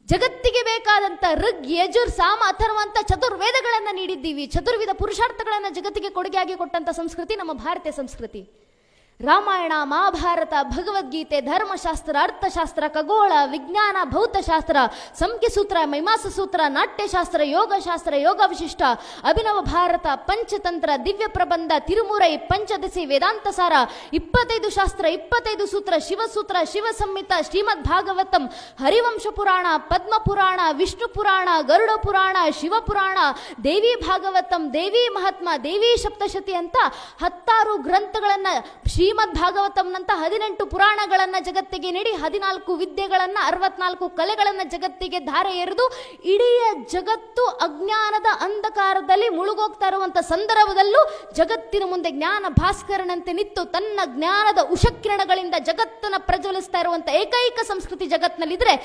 ಜಗತ್ತಿಗೆ ಬೇಕಾದಂತ ಋಗ್ ಯಜುರ್ ಸಾಮ ಅಥರ್ವ ಅಂತ ಚತುರ್ವೇದಗಳನ್ನ ನೀಡಿದ್ದೀವಿ. ಚತುರ್ವಿಧ ಪುರುಷಾರ್ಥಗಳನ್ನ ಜಗತ್ತಿಗೆ ಕೊಡುಗೆಯಾಗಿ ಕೊಟ್ಟಂತ ಸಂಸ್ಕೃತಿ ನಮ್ಮ ಭಾರತೀಯ ಸಂಸ್ಕೃತಿ. ರಾಮಾಯಣ, ಮಹಾಭಾರತ, ಭಗವದ್ಗೀತೆ, ಧರ್ಮಶಾಸ್ತ್ರ, ಅರ್ಥಶಾಸ್ತ್ರ, ಖಗೋಳ, ವಿಜ್ಞಾನ, ಭೌತಶಾಸ್ತ್ರ, ಸಂಖ್ಯಸೂತ್ರ, ಮೈಮಾಸಸೂತ್ರ, ನಾಟ್ಯಶಾಸ್ತ್ರ, ಯೋಗಶಾಸ್ತ್ರ, ಯೋಗ ವಿಶಿಷ್ಟ, ಅಭಿನವ ಭಾರತ, ಪಂಚತಂತ್ರ, ದಿವ್ಯ ಪ್ರಬಂಧ, ತಿರುಮುರೈ, ಪಂಚದಶಿ, ವೇದಾಂತ ಸಾರ, 25 ಶಾಸ್ತ್ರ, 25 ಸೂತ್ರ, ಶಿವಸೂತ್ರ, ಶಿವಸಂಹಿತ, ಶ್ರೀಮದ್ ಭಾಗವತಂ, ಹರಿವಂಶ ಪುರಾಣ, ಪದ್ಮ ಪುರಾಣ, ವಿಷ್ಣು ಪುರಾಣ, ಗರುಡ ಪುರಾಣ, ಶಿವಪುರಾಣ, ದೇವಿ ಭಾಗವತಂ, ದೇವಿ ಮಹಾತ್ಮ, ದೇವಿ ಸಪ್ತಶತಿ ಅಂತ 16 ಗ್ರಂಥಗಳನ್ನ, ಶ್ರೀಮದ್ ಭಾಗವತಂನಂತ 18 ಪುರಾಣಗಳನ್ನ ಜಗತ್ತಿಗೆ ನೀಡಿ 14 ವಿದ್ಯೆಗಳನ್ನ, 64 ಕಲೆಗಳನ್ನ ಜಗತ್ತಿಗೆ ಧಾರೆ ಎರೆದು ಇಡೀ ಜಗತ್ತು ಅಜ್ಞಾನದ ಅಂಧಕಾರದಲ್ಲಿ ಮುಳುಗೋಗ್ತಾ ಇರುವಂತ ಸಂದರ್ಭದಲ್ಲೂ ಜಗತ್ತಿನ ಮುಂದೆ ಜ್ಞಾನ ಭಾಸ್ಕರನಂತೆ ನಿಂತು ತನ್ನ ಜ್ಞಾನದ ಉಷಕಿರಣಗಳಿಂದ ಜಗತ್ತನ್ನ ಪ್ರಜ್ವಲಿಸ್ತಾ ಇರುವಂತ ಏಕೈಕ ಸಂಸ್ಕೃತಿ ಜಗತ್ತಿನಲ್ಲಿದ್ರೆ